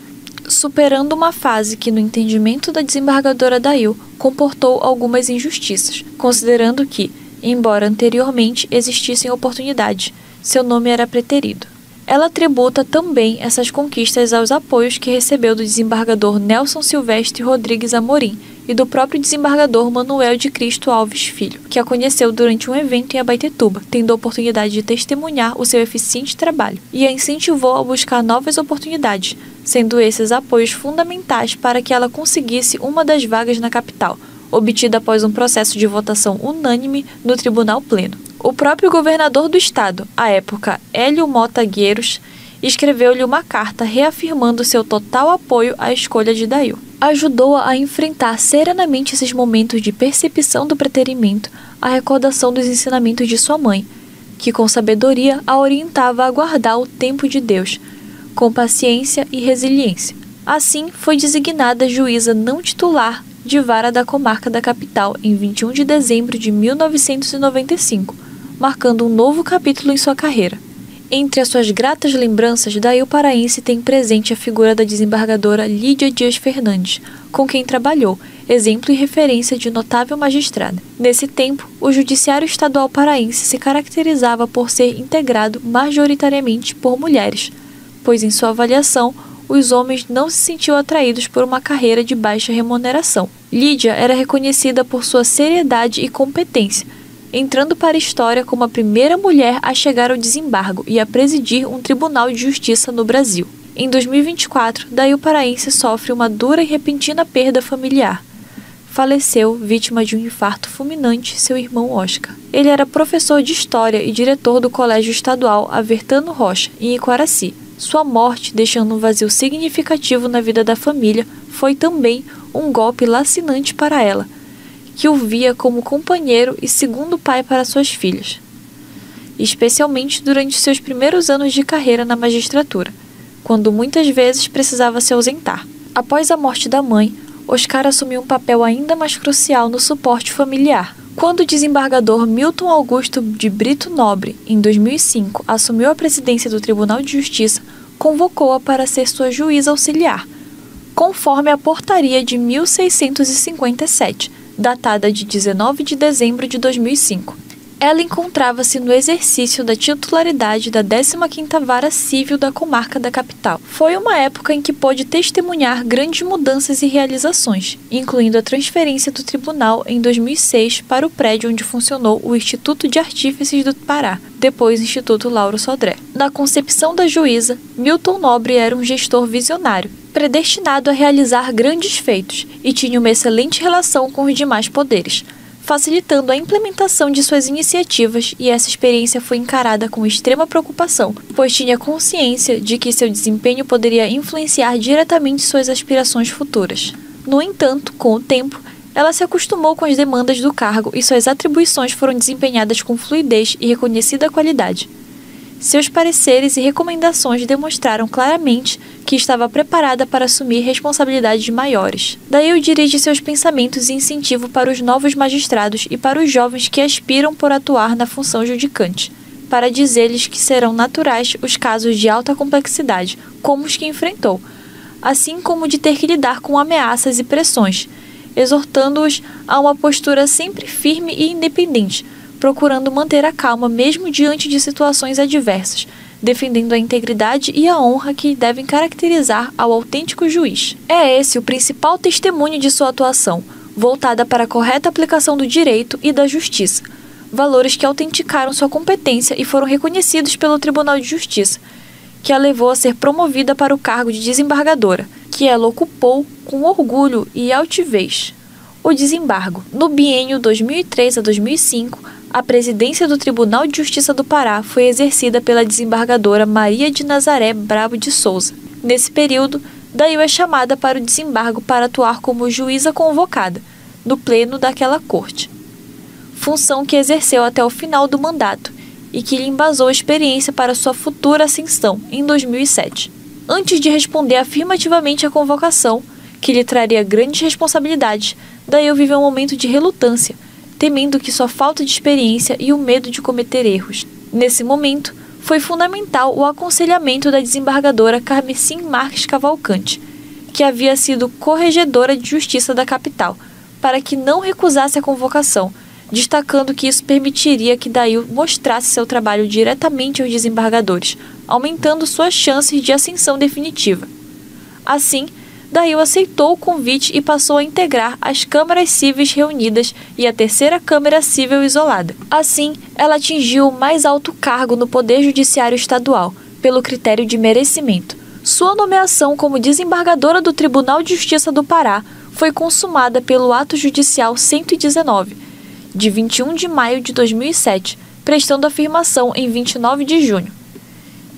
S1: superando uma fase que, no entendimento da desembargadora Dail, comportou algumas injustiças, considerando que, embora anteriormente existissem oportunidades, seu nome era preterido. Ela tributa também essas conquistas aos apoios que recebeu do desembargador Nelson Silvestre Rodrigues Amorim e do próprio desembargador Manuel de Cristo Alves Filho, que a conheceu durante um evento em Abaetetuba, tendo a oportunidade de testemunhar o seu eficiente trabalho, e a incentivou a buscar novas oportunidades, sendo esses apoios fundamentais para que ela conseguisse uma das vagas na capital, obtida após um processo de votação unânime no Tribunal Pleno. O próprio governador do estado, à época Hélio Mota Gueiros, escreveu-lhe uma carta reafirmando seu total apoio à escolha de Dail. Ajudou-a a enfrentar serenamente esses momentos de percepção do preterimento, a recordação dos ensinamentos de sua mãe, que com sabedoria a orientava a guardar o tempo de Deus, com paciência e resiliência. Assim, foi designada juíza não titular de vara da comarca da capital em 21 de dezembro de 1995, marcando um novo capítulo em sua carreira. Entre as suas gratas lembranças, Dail Paraense tem presente a figura da desembargadora Lídia Dias Fernandes, com quem trabalhou, exemplo e referência de notável magistrada. Nesse tempo, o Judiciário Estadual Paraense se caracterizava por ser integrado majoritariamente por mulheres, pois em sua avaliação, os homens não se sentiam atraídos por uma carreira de baixa remuneração. Lídia era reconhecida por sua seriedade e competência, entrando para a história como a primeira mulher a chegar ao desembargo e a presidir um tribunal de justiça no Brasil. Em 2024, Dail Paraense sofre uma dura e repentina perda familiar. Faleceu, vítima de um infarto fulminante, seu irmão Oscar. Ele era professor de História e diretor do Colégio Estadual Avertano Rocha, em Iquaraci. Sua morte, deixando um vazio significativo na vida da família, foi também um golpe lacinante para ela, que o via como companheiro e segundo pai para suas filhas, especialmente durante seus primeiros anos de carreira na magistratura, quando muitas vezes precisava se ausentar. Após a morte da mãe, Oscar assumiu um papel ainda mais crucial no suporte familiar. Quando o desembargador Milton Augusto de Brito Nobre, em 2005, assumiu a presidência do Tribunal de Justiça, convocou-a para ser sua juíza auxiliar, conforme a portaria de 1657, datada de 19 de dezembro de 2005. Ela encontrava-se no exercício da titularidade da 15ª Vara Civil da comarca da capital. Foi uma época em que pôde testemunhar grandes mudanças e realizações, incluindo a transferência do tribunal em 2006 para o prédio onde funcionou o Instituto de Artífices do Pará, depois Instituto Lauro Sodré. Na concepção da juíza, Milton Nobre era um gestor visionário, predestinado a realizar grandes feitos, e tinha uma excelente relação com os demais poderes, facilitando a implementação de suas iniciativas, e essa experiência foi encarada com extrema preocupação, pois tinha consciência de que seu desempenho poderia influenciar diretamente suas aspirações futuras. No entanto, com o tempo, ela se acostumou com as demandas do cargo e suas atribuições foram desempenhadas com fluidez e reconhecida qualidade. Seus pareceres e recomendações demonstraram claramente que estava preparada para assumir responsabilidades maiores. Daí dirige seus pensamentos e incentivo para os novos magistrados e para os jovens que aspiram por atuar na função judicante, para dizer-lhes que serão naturais os casos de alta complexidade, como os que enfrentou, assim como de ter que lidar com ameaças e pressões, exortando-os a uma postura sempre firme e independente, procurando manter a calma mesmo diante de situações adversas, defendendo a integridade e a honra que devem caracterizar ao autêntico juiz. É esse o principal testemunho de sua atuação, voltada para a correta aplicação do direito e da justiça, valores que autenticaram sua competência e foram reconhecidos pelo Tribunal de Justiça, que a levou a ser promovida para o cargo de desembargadora, que ela ocupou com orgulho e altivez. O desembargo. No biênio 2003 a 2005, a presidência do Tribunal de Justiça do Pará foi exercida pela desembargadora Maria de Nazaré Brabo de Souza. Nesse período, Dail é chamada para o desembargo para atuar como juíza convocada, no pleno daquela corte, função que exerceu até o final do mandato e que lhe embasou a experiência para sua futura ascensão, em 2007. Antes de responder afirmativamente à convocação, que lhe traria grandes responsabilidades, Dail viveu um momento de relutância, temendo que sua falta de experiência e o medo de cometer erros. Nesse momento, foi fundamental o aconselhamento da desembargadora Carmecim Marques Cavalcante, que havia sido corregedora de justiça da capital, para que não recusasse a convocação, destacando que isso permitiria que Dail mostrasse seu trabalho diretamente aos desembargadores, aumentando suas chances de ascensão definitiva. Assim, Dail aceitou o convite e passou a integrar as câmaras cíveis reunidas e a terceira Câmara Cível isolada. Assim, ela atingiu o mais alto cargo no Poder Judiciário Estadual, pelo critério de merecimento. Sua nomeação como desembargadora do Tribunal de Justiça do Pará foi consumada pelo Ato Judicial 119, de 21 de maio de 2007, prestando afirmação em 29 de junho.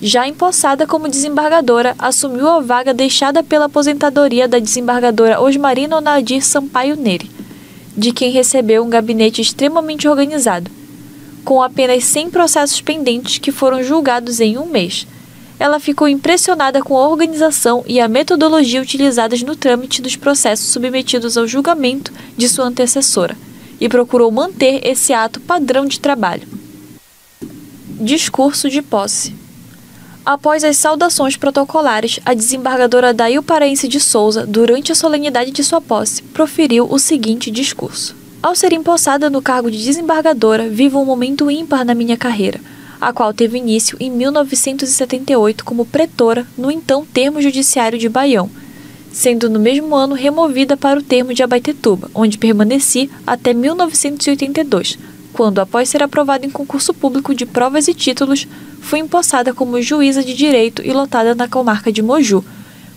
S1: Já empossada como desembargadora, assumiu a vaga deixada pela aposentadoria da desembargadora Osmarina Nadir Sampaio Neri, de quem recebeu um gabinete extremamente organizado, com apenas 100 processos pendentes que foram julgados em um mês. Ela ficou impressionada com a organização e a metodologia utilizadas no trâmite dos processos submetidos ao julgamento de sua antecessora e procurou manter esse ato padrão de trabalho. Discurso de posse. Após as saudações protocolares, a desembargadora Dail Paraense de Souza, durante a solenidade de sua posse, proferiu o seguinte discurso: Ao ser empossada no cargo de desembargadora, vivo um momento ímpar na minha carreira, a qual teve início em 1978 como pretora no então Termo Judiciário de Baião, sendo no mesmo ano removida para o Termo de Abaetetuba, onde permaneci até 1982, quando, após ser aprovada em concurso público de provas e títulos, fui empossada como juíza de direito e lotada na comarca de Moju,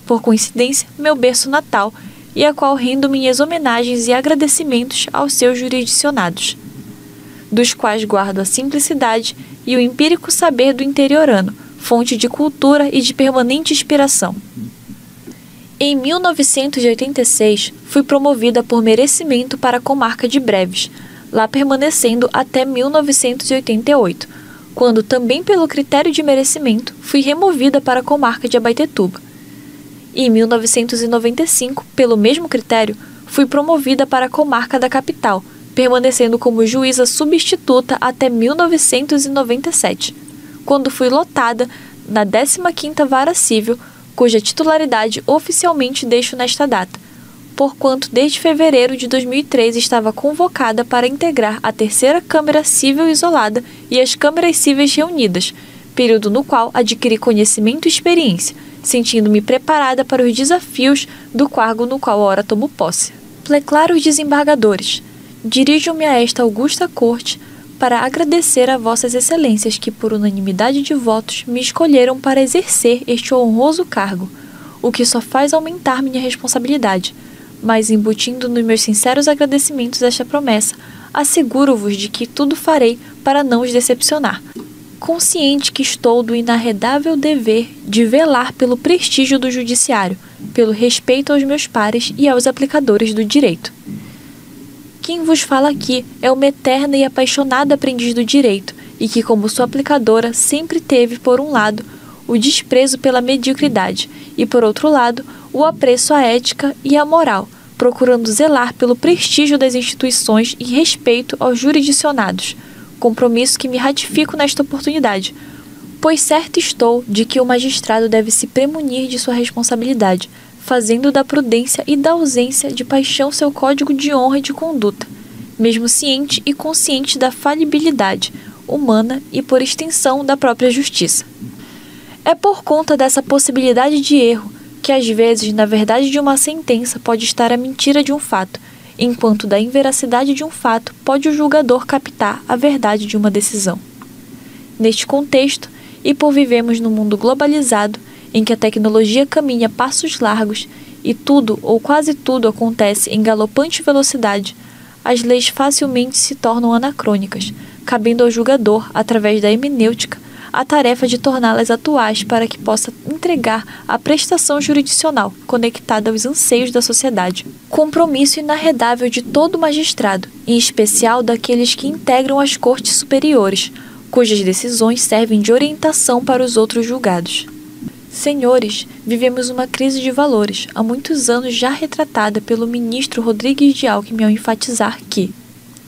S1: por coincidência, meu berço natal, e a qual rendo minhas homenagens e agradecimentos aos seus jurisdicionados, dos quais guardo a simplicidade e o empírico saber do interiorano, fonte de cultura e de permanente inspiração. Em 1986, fui promovida por merecimento para a comarca de Breves, lá permanecendo até 1988, quando, também pelo critério de merecimento, fui removida para a comarca de Abaetetuba. Em 1995, pelo mesmo critério, fui promovida para a comarca da capital, permanecendo como juíza substituta até 1997, quando fui lotada na 15ª Vara Civil, cuja titularidade oficialmente deixo nesta data, porquanto desde fevereiro de 2003 estava convocada para integrar a 3ª Câmara Cível Isolada e as Câmaras Cíveis Reunidas, período no qual adquiri conhecimento e experiência, sentindo-me preparada para os desafios do cargo no qual ora tomo posse. Pleclaros desembargadores, dirijo-me a esta augusta corte para agradecer a vossas excelências que, por unanimidade de votos, me escolheram para exercer este honroso cargo, o que só faz aumentar minha responsabilidade. Mas, embutindo nos meus sinceros agradecimentos esta promessa, asseguro-vos de que tudo farei para não os decepcionar, consciente que estou do inarredável dever de velar pelo prestígio do judiciário, pelo respeito aos meus pares e aos aplicadores do direito. Quem vos fala aqui é uma eterna e apaixonada aprendiz do direito, e que, como sua aplicadora, sempre teve, por um lado, o desprezo pela mediocridade e, por outro lado, o apreço à ética e à moral, procurando zelar pelo prestígio das instituições e respeito aos jurisdicionados, compromisso que me ratifico nesta oportunidade, pois certo estou de que o magistrado deve se premunir de sua responsabilidade, fazendo da prudência e da ausência de paixão seu código de honra e de conduta, mesmo ciente e consciente da falibilidade humana e, por extensão, da própria justiça. É por conta dessa possibilidade de erro que, às vezes, na verdade de uma sentença pode estar a mentira de um fato, enquanto da inveracidade de um fato pode o julgador captar a verdade de uma decisão. Neste contexto, e por vivemos num mundo globalizado, em que a tecnologia caminha a passos largos e tudo ou quase tudo acontece em galopante velocidade, as leis facilmente se tornam anacrônicas, cabendo ao julgador, através da hermenêutica, a tarefa de torná-las atuais para que possa entregar a prestação jurisdicional conectada aos anseios da sociedade. Compromisso inarredável de todo magistrado, em especial daqueles que integram as cortes superiores, cujas decisões servem de orientação para os outros julgados. Senhores, vivemos uma crise de valores, há muitos anos já retratada pelo ministro Rodrigues de Alckmin ao enfatizar que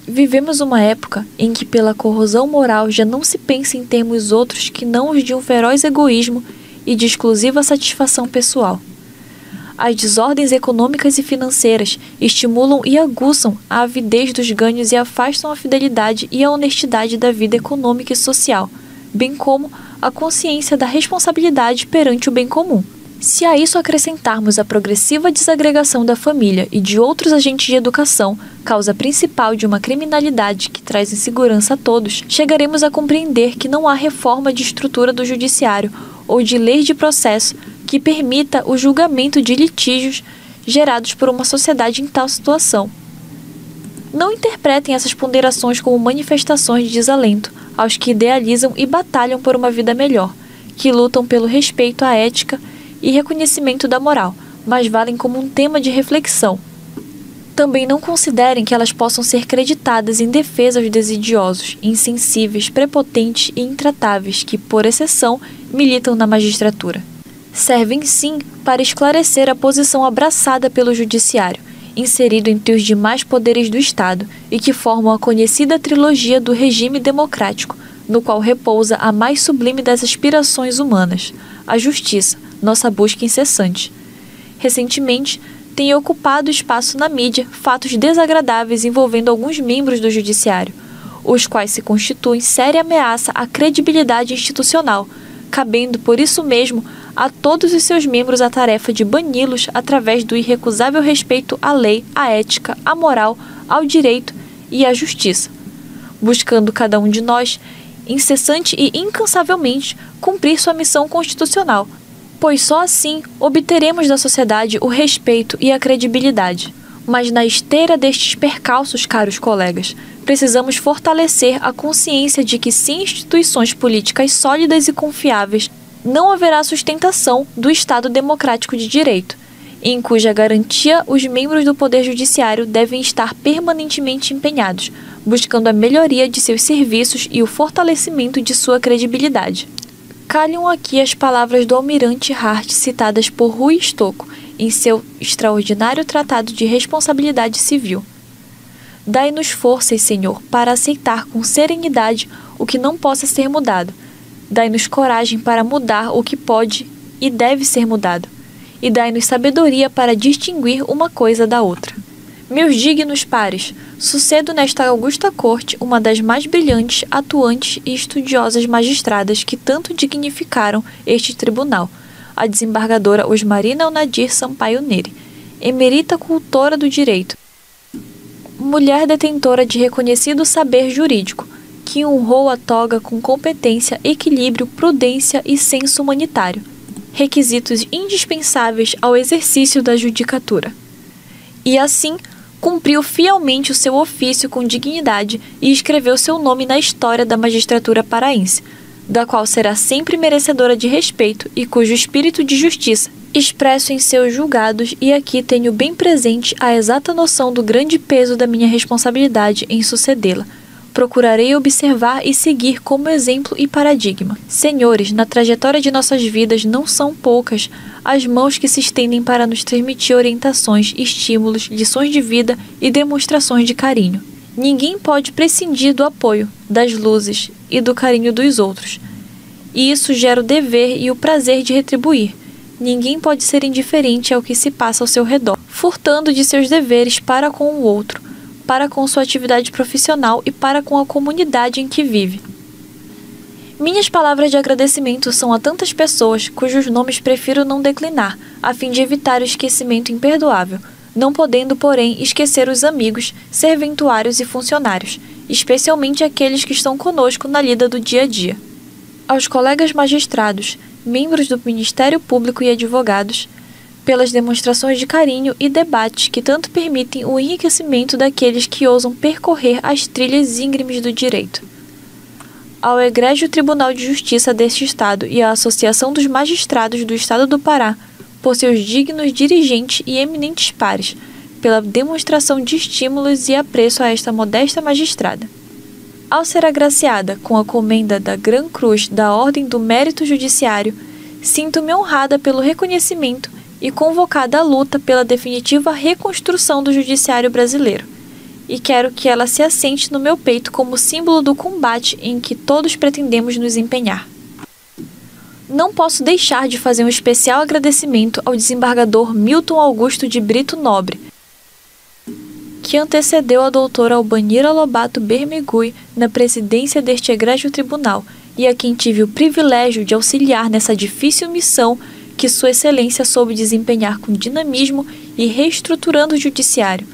S1: vivemos uma época em que, pela corrosão moral, já não se pensa em termos outros que não os de um feroz egoísmo e de exclusiva satisfação pessoal. As desordens econômicas e financeiras estimulam e aguçam a avidez dos ganhos e afastam a fidelidade e a honestidade da vida econômica e social, bem como a consciência da responsabilidade perante o bem comum. Se a isso acrescentarmos a progressiva desagregação da família e de outros agentes de educação, causa principal de uma criminalidade que traz insegurança a todos, chegaremos a compreender que não há reforma de estrutura do judiciário ou de lei de processo que permita o julgamento de litígios gerados por uma sociedade em tal situação. Não interpretem essas ponderações como manifestações de desalento aos que idealizam e batalham por uma vida melhor, que lutam pelo respeito à ética e reconhecimento da moral, mas valem como um tema de reflexão. Também não considerem que elas possam ser creditadas em defesa aos desidiosos, insensíveis, prepotentes e intratáveis que, por exceção, militam na magistratura. Servem sim para esclarecer a posição abraçada pelo judiciário, inserido entre os demais poderes do Estado, e que formam a conhecida trilogia do regime democrático, no qual repousa a mais sublime das aspirações humanas, a justiça, nossa busca incessante. Recentemente, tem ocupado espaço na mídia fatos desagradáveis envolvendo alguns membros do judiciário, os quais se constituem séria ameaça à credibilidade institucional, cabendo por isso mesmo a todos os seus membros a tarefa de bani-los através do irrecusável respeito à lei, à ética, à moral, ao direito e à justiça, buscando cada um de nós, incessante e incansavelmente, cumprir sua missão constitucional, pois só assim obteremos da sociedade o respeito e a credibilidade. Mas na esteira destes percalços, caros colegas, precisamos fortalecer a consciência de que sem instituições políticas sólidas e confiáveis, não haverá sustentação do Estado democrático de direito, em cuja garantia os membros do Poder Judiciário devem estar permanentemente empenhados, buscando a melhoria de seus serviços e o fortalecimento de sua credibilidade. Calham aqui as palavras do almirante Hart citadas por Rui Estocco em seu extraordinário Tratado de Responsabilidade Civil. Dai-nos forças, Senhor, para aceitar com serenidade o que não possa ser mudado. Dai-nos coragem para mudar o que pode e deve ser mudado. E dai-nos sabedoria para distinguir uma coisa da outra. Meus dignos pares, sucedo nesta augusta corte uma das mais brilhantes, atuantes e estudiosas magistradas que tanto dignificaram este tribunal, a desembargadora Osmarina Alnadir Sampaio Neri, emerita cultora do direito, mulher detentora de reconhecido saber jurídico, que honrou a toga com competência, equilíbrio, prudência e senso humanitário, requisitos indispensáveis ao exercício da judicatura. E assim, cumpriu fielmente o seu ofício com dignidade e escreveu seu nome na história da magistratura paraense, da qual será sempre merecedora de respeito e cujo espírito de justiça, expresso em seus julgados, e aqui tenho bem presente a exata noção do grande peso da minha responsabilidade em sucedê-la. Procurarei observar e seguir como exemplo e paradigma. Senhores, na trajetória de nossas vidas não são poucas as mãos que se estendem para nos transmitir orientações, estímulos, lições de vida e demonstrações de carinho. Ninguém pode prescindir do apoio, das luzes e do carinho dos outros. E isso gera o dever e o prazer de retribuir. Ninguém pode ser indiferente ao que se passa ao seu redor, furtando de seus deveres para com o outro, para com sua atividade profissional e para com a comunidade em que vive. Minhas palavras de agradecimento são a tantas pessoas cujos nomes prefiro não declinar, a fim de evitar o esquecimento imperdoável, não podendo, porém, esquecer os amigos, serventuários e funcionários, especialmente aqueles que estão conosco na lida do dia a dia. Aos colegas magistrados, membros do Ministério Público e advogados, pelas demonstrações de carinho e debates que tanto permitem o enriquecimento daqueles que ousam percorrer as trilhas íngremes do direito. Ao Egrégio Tribunal de Justiça deste Estado e à Associação dos Magistrados do Estado do Pará, por seus dignos dirigentes e eminentes pares, pela demonstração de estímulos e apreço a esta modesta magistrada. Ao ser agraciada com a comenda da Gran Cruz da Ordem do Mérito Judiciário, sinto-me honrada pelo reconhecimento e convocada à luta pela definitiva reconstrução do judiciário brasileiro, e quero que ela se assente no meu peito como símbolo do combate em que todos pretendemos nos empenhar. Não posso deixar de fazer um especial agradecimento ao desembargador Milton Augusto de Brito Nobre, que antecedeu a doutora Albanira Lobato Bermegui na presidência deste egrégio tribunal e a quem tive o privilégio de auxiliar nessa difícil missão que Sua Excelência soube desempenhar com dinamismo e reestruturando o judiciário,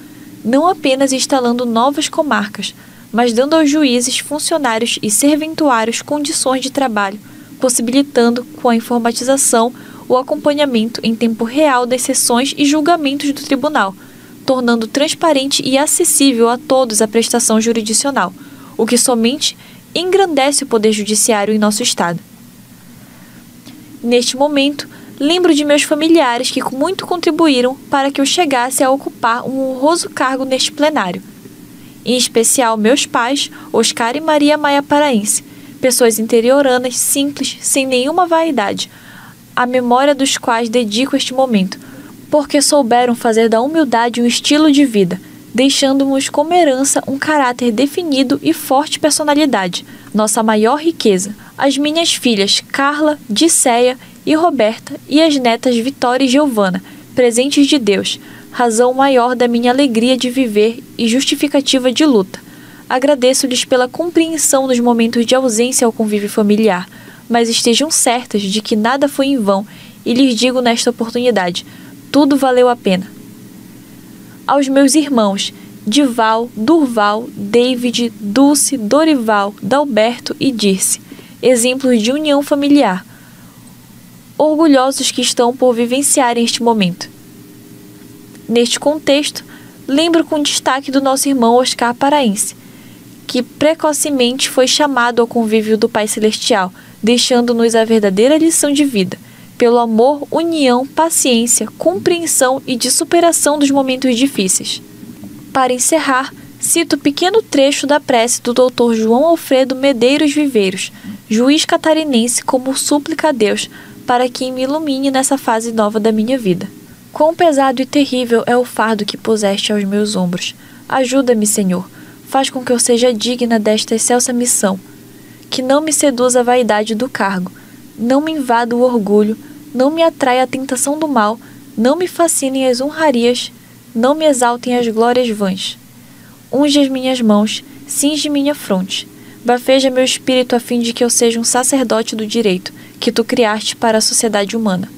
S1: não apenas instalando novas comarcas, mas dando aos juízes, funcionários e serventuários condições de trabalho, possibilitando, com a informatização, o acompanhamento em tempo real das sessões e julgamentos do tribunal, tornando transparente e acessível a todos a prestação jurisdicional, o que somente engrandece o poder judiciário em nosso Estado. Neste momento, lembro de meus familiares que muito contribuíram para que eu chegasse a ocupar um honroso cargo neste plenário. Em especial meus pais, Oscar e Maria Maia Paraense, pessoas interioranas, simples, sem nenhuma vaidade, à memória dos quais dedico este momento, porque souberam fazer da humildade um estilo de vida, deixando-nos como herança um caráter definido e forte personalidade, nossa maior riqueza. As minhas filhas Carla, Dicéia e Roberta e as netas Vitória e Giovana, presentes de Deus, razão maior da minha alegria de viver e justificativa de luta. Agradeço-lhes pela compreensão nos momentos de ausência ao convívio familiar, mas estejam certas de que nada foi em vão e lhes digo nesta oportunidade, tudo valeu a pena. Aos meus irmãos, Dival, Durval, David, Dulce, Dorival, Dalberto e Dirce, exemplos de união familiar, orgulhosos que estão por vivenciarem este momento. Neste contexto, lembro com destaque do nosso irmão Oscar Paraense, que precocemente foi chamado ao convívio do Pai Celestial, deixando-nos a verdadeira lição de vida, pelo amor, união, paciência, compreensão e de superação dos momentos difíceis. Para encerrar, cito pequeno trecho da prece do Dr. João Alfredo Medeiros Viveiros, juiz catarinense, como súplica a Deus, para que me ilumine nessa fase nova da minha vida. Quão pesado e terrível é o fardo que puseste aos meus ombros. Ajuda-me, Senhor. Faz com que eu seja digna desta excelsa missão. Que não me seduza a vaidade do cargo, não me invada o orgulho, não me atraia a tentação do mal, não me fascinem as honrarias, não me exaltem as glórias vãs. Unge as minhas mãos, cinge minha fronte, bafeja meu espírito a fim de que eu seja um sacerdote do direito, que tu criaste para a sociedade humana.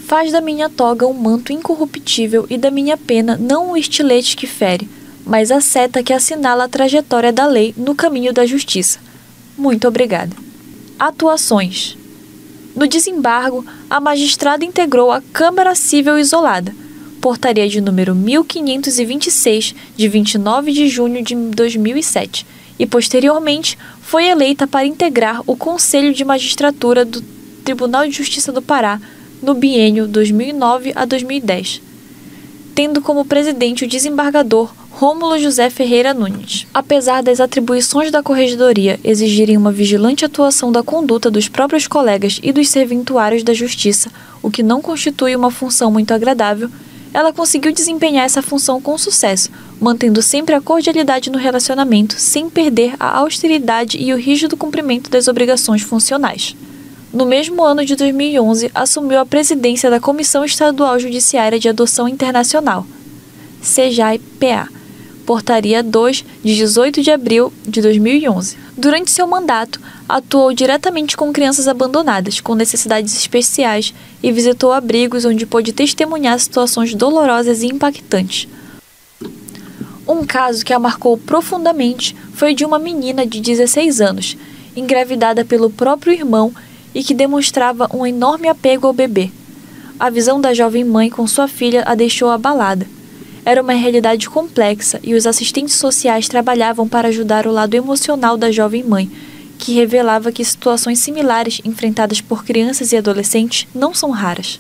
S1: Faz da minha toga um manto incorruptível e da minha pena não um estilete que fere, mas a seta que assinala a trajetória da lei no caminho da justiça. Muito obrigada. Atuações. No desembargo, a magistrada integrou a Câmara Cível Isolada, portaria de número 1526, de 29 de junho de 2007, e posteriormente foi eleita para integrar o Conselho de Magistratura do Tribunal de Justiça do Pará no biênio 2009 a 2010, tendo como presidente o desembargador Rômulo José Ferreira Nunes. Apesar das atribuições da Corregedoria exigirem uma vigilante atuação da conduta dos próprios colegas e dos serventuários da Justiça, o que não constitui uma função muito agradável, ela conseguiu desempenhar essa função com sucesso, mantendo sempre a cordialidade no relacionamento, sem perder a austeridade e o rígido cumprimento das obrigações funcionais. No mesmo ano de 2011, assumiu a presidência da Comissão Estadual Judiciária de Adoção Internacional, CEJAI-PA, Portaria 2, de 18 de abril de 2011. Durante seu mandato, atuou diretamente com crianças abandonadas, com necessidades especiais, e visitou abrigos onde pôde testemunhar situações dolorosas e impactantes. Um caso que a marcou profundamente foi de uma menina de 16 anos, engravidada pelo próprio irmão e que demonstrava um enorme apego ao bebê. A visão da jovem mãe com sua filha a deixou abalada. Era uma realidade complexa e os assistentes sociais trabalhavam para ajudar o lado emocional da jovem mãe, que revelava que situações similares enfrentadas por crianças e adolescentes não são raras.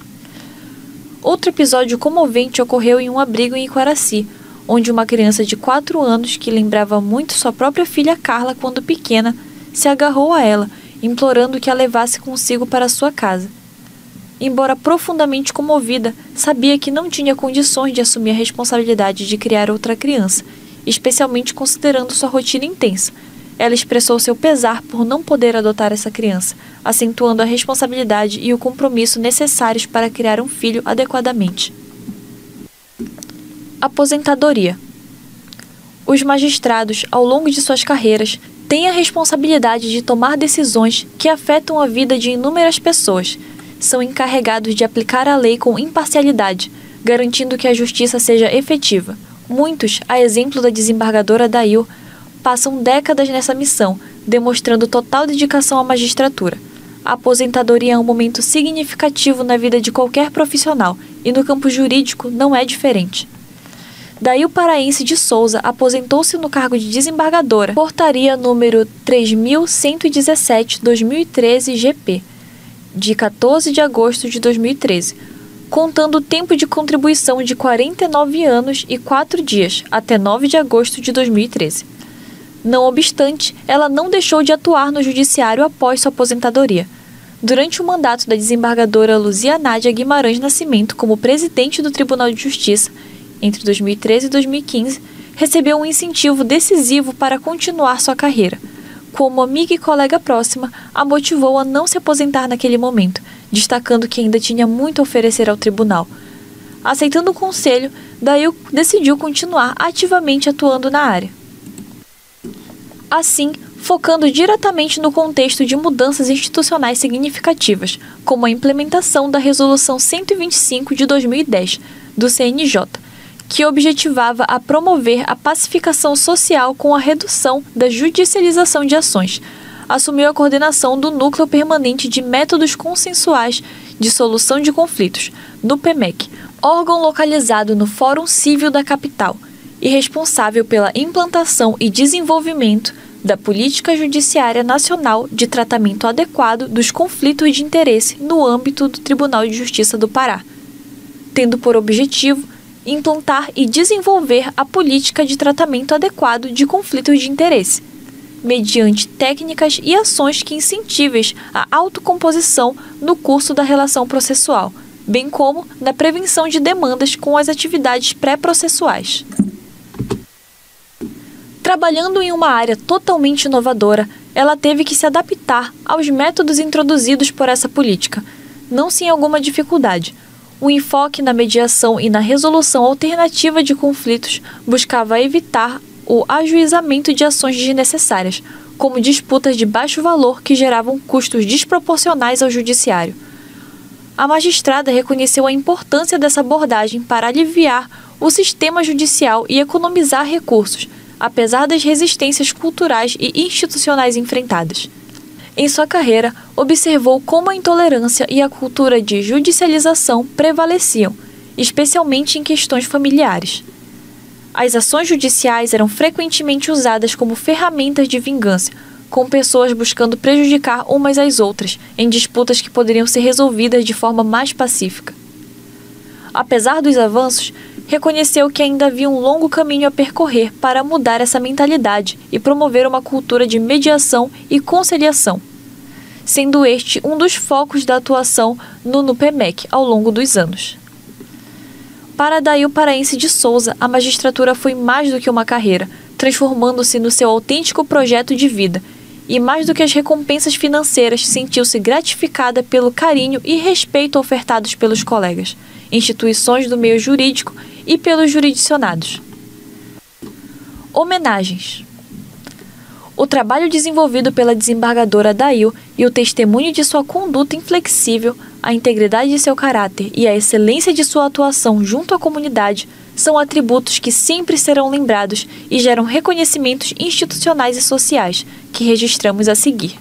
S1: Outro episódio comovente ocorreu em um abrigo em Iquaraci, onde uma criança de 4 anos, que lembrava muito sua própria filha Carla quando pequena, se agarrou a ela, implorando que a levasse consigo para sua casa. Embora profundamente comovida, sabia que não tinha condições de assumir a responsabilidade de criar outra criança, especialmente considerando sua rotina intensa. Ela expressou seu pesar por não poder adotar essa criança, acentuando a responsabilidade e o compromisso necessários para criar um filho adequadamente. Aposentadoria. Os magistrados, ao longo de suas carreiras, têm a responsabilidade de tomar decisões que afetam a vida de inúmeras pessoas. São encarregados de aplicar a lei com imparcialidade, garantindo que a justiça seja efetiva. Muitos, a exemplo da desembargadora Dail, passam décadas nessa missão, demonstrando total dedicação à magistratura. A aposentadoria é um momento significativo na vida de qualquer profissional, e no campo jurídico não é diferente. Dail Paraense de Souza aposentou-se no cargo de desembargadora, portaria número 3117/2013 GP, de 14 de agosto de 2013, contando o tempo de contribuição de 49 anos e 4 dias, até 9 de agosto de 2013. Não obstante, ela não deixou de atuar no judiciário após sua aposentadoria. Durante o mandato da desembargadora Luzia Nádia Guimarães Nascimento como presidente do Tribunal de Justiça, entre 2013 e 2015, recebeu um incentivo decisivo para continuar sua carreira. Como amiga e colega próxima, a motivou a não se aposentar naquele momento, destacando que ainda tinha muito a oferecer ao tribunal. Aceitando o conselho, Dail decidiu continuar ativamente atuando na área. Assim, focando diretamente no contexto de mudanças institucionais significativas, como a implementação da Resolução 125 de 2010, do CNJ, que objetivava a promover a pacificação social com a redução da judicialização de ações. Assumiu a coordenação do Núcleo Permanente de Métodos Consensuais de Solução de Conflitos, no PMEC, órgão localizado no Fórum Civil da capital e responsável pela implantação e desenvolvimento da Política Judiciária Nacional de Tratamento Adequado dos Conflitos de Interesse no âmbito do Tribunal de Justiça do Pará, tendo por objetivo implantar e desenvolver a política de tratamento adequado de conflitos de interesse, mediante técnicas e ações que incentivem a autocomposição no curso da relação processual, bem como na prevenção de demandas com as atividades pré-processuais. Trabalhando em uma área totalmente inovadora, ela teve que se adaptar aos métodos introduzidos por essa política, não sem alguma dificuldade. O enfoque na mediação e na resolução alternativa de conflitos buscava evitar o ajuizamento de ações desnecessárias, como disputas de baixo valor que geravam custos desproporcionais ao judiciário. A magistrada reconheceu a importância dessa abordagem para aliviar o sistema judicial e economizar recursos, apesar das resistências culturais e institucionais enfrentadas. Em sua carreira, observou como a intolerância e a cultura de judicialização prevaleciam, especialmente em questões familiares. As ações judiciais eram frequentemente usadas como ferramentas de vingança, com pessoas buscando prejudicar umas às outras em disputas que poderiam ser resolvidas de forma mais pacífica. Apesar dos avanços, reconheceu que ainda havia um longo caminho a percorrer para mudar essa mentalidade e promover uma cultura de mediação e conciliação, sendo este um dos focos da atuação no NUPEMEC ao longo dos anos. Para Dail Paraense de Souza, a magistratura foi mais do que uma carreira, transformando-se no seu autêntico projeto de vida, e mais do que as recompensas financeiras, sentiu-se gratificada pelo carinho e respeito ofertados pelos colegas, instituições do meio jurídico e pelos jurisdicionados. Homenagens. O trabalho desenvolvido pela desembargadora Dail e o testemunho de sua conduta inflexível, a integridade de seu caráter e a excelência de sua atuação junto à comunidade são atributos que sempre serão lembrados e geram reconhecimentos institucionais e sociais, que registramos a seguir.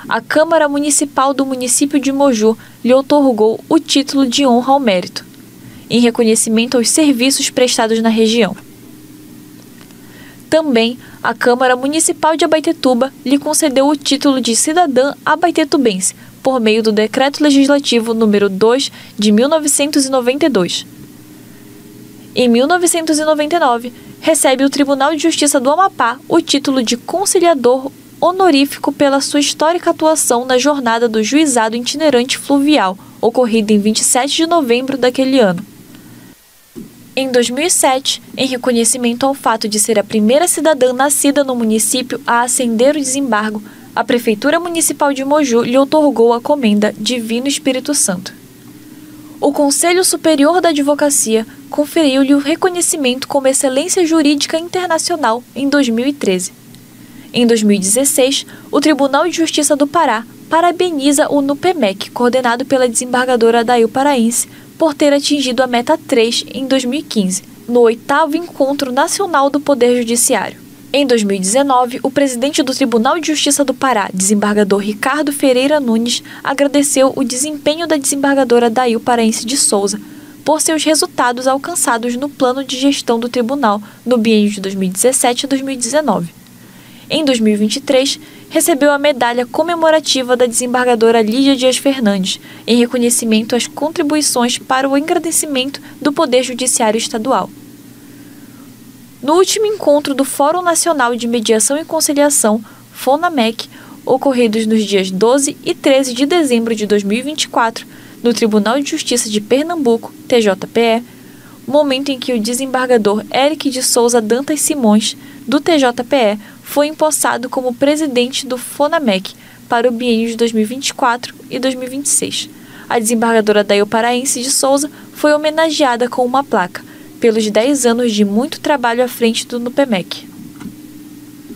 S1: A Câmara Municipal do município de Moju lhe outorgou o título de honra ao mérito, em reconhecimento aos serviços prestados na região. Também, a Câmara Municipal de Abaetetuba lhe concedeu o título de cidadã abaetetubense, por meio do Decreto Legislativo número 2 de 1992. Em 1999, recebe o Tribunal de Justiça do Amapá o título de conciliador honorífico pela sua histórica atuação na jornada do Juizado Itinerante Fluvial, ocorrida em 27 de novembro daquele ano. Em 2007, em reconhecimento ao fato de ser a primeira cidadã nascida no município a ascender o desembargo, a Prefeitura Municipal de Moju lhe outorgou a comenda Divino Espírito Santo. O Conselho Superior da Advocacia conferiu-lhe o reconhecimento como Excelência Jurídica Internacional em 2013. Em 2016, o Tribunal de Justiça do Pará parabeniza o NUPEMEC, coordenado pela desembargadora Dail Paraense, por ter atingido a meta 3 em 2015, no 8º Encontro Nacional do Poder Judiciário. Em 2019, o presidente do Tribunal de Justiça do Pará, desembargador Ricardo Ferreira Nunes, agradeceu o desempenho da desembargadora Dail Paraense de Souza por seus resultados alcançados no plano de gestão do tribunal no biênio de 2017 a 2019. Em 2023, recebeu a medalha comemorativa da desembargadora Lídia Dias Fernandes, em reconhecimento às contribuições para o engrandecimento do Poder Judiciário Estadual. No último encontro do Fórum Nacional de Mediação e Conciliação, FONAMEC, ocorridos nos dias 12 e 13 de dezembro de 2024, no Tribunal de Justiça de Pernambuco, TJPE, momento em que o desembargador Eric de Souza Dantas Simões, do TJPE, foi empossado como presidente do FONAMEC para o biênio de 2024 e 2026. A desembargadora Dail Paraense de Souza foi homenageada com uma placa pelos 10 anos de muito trabalho à frente do NUPEMEC.